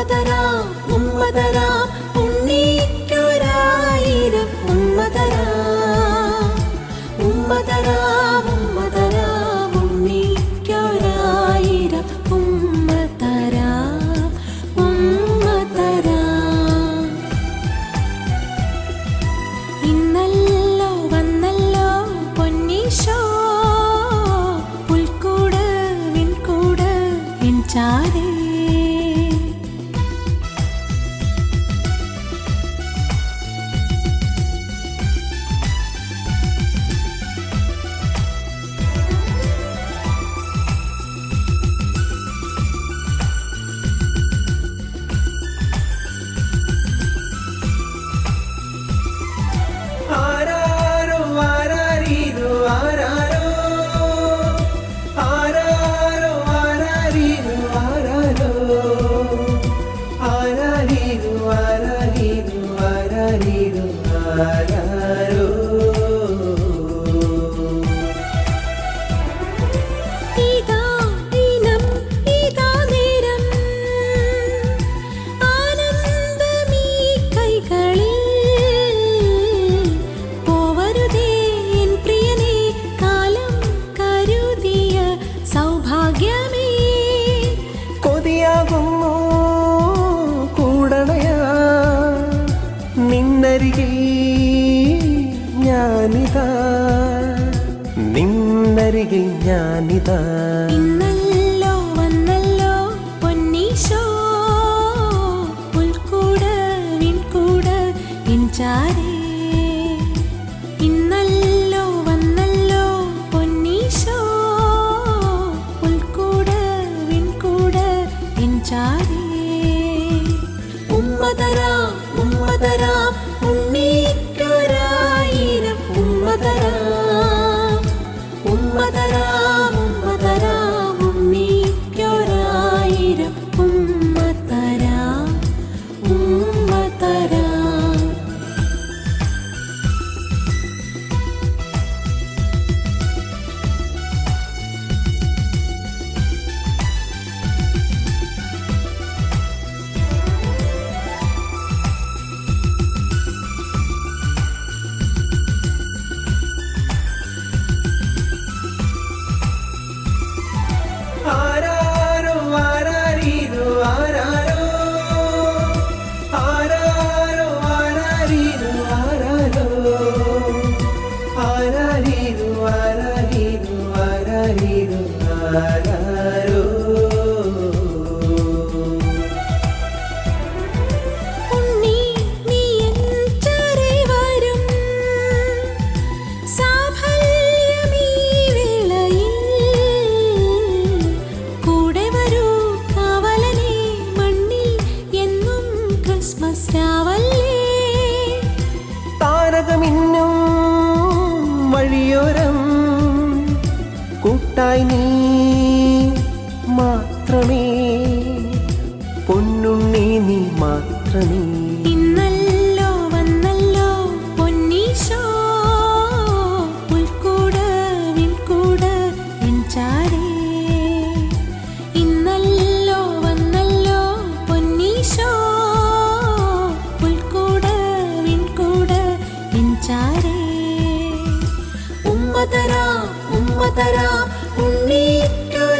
ഉമ്മതരാം ഉമ്മതരാം ഉണ്ണിക്കൊരായിരം ഉമ്മതരാം ഉമ്മതരാം ഉമ്മതരാം ഉണ്ണിക്കൊരായിരം ഉമ്മതരാം ഉമ്മതരാം. ഇന്നല്ലോ വന്നല്ലോ പൊന്നീശോ പുൽക്കൂട് വിൺകൂട് എൻ ചാരേ. നിന്നരികിൽ ഞാനിതാ. ഇന്നല്ലോ വന്നല്ലോ പൊന്നീശോ പുൽക്കൂട് വിൺകൂട് എൻ ചാരേ. ഇന്നല്ലോ വന്നല്ലോ പൊന്നീശോ പുൽക്കൂട് വിൺകൂട് എൻ ചാരേ. ഉമ്മതരാം ഉമ്മതരാം ഉണ്ണിക്കൊരായിരം ഉമ്മതരാം ഉമ്മതരാം ഉമ്മതരാം ഉണ്ണിക്കൊരായിരം ഉമ്മതരാം ഉമ്മതരാം. താരകമിന്നും വഴിയോരം കൂട്ടായി നീ മാത്രമേ, പൊന്നുണ്ണി നീ മാത്രമേ. ഇന്നല്ലോ വന്നല്ലോ പൊന്നീശോ പുൽക്കൂട് വിൺകൂട് എൻ ചാരേ. ഇന്നല്ലോ വന്നല്ലോ പൊന്നീശോ പുൽക്കൂട് വിൺകൂട് എൻ ചാരേ. ഉമ്മതരാം ഉമ്മതരാം ഉണ്ണിക്കൊരായിരം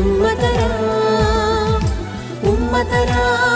ഉമ്മതരാം ഉമ്മതരാം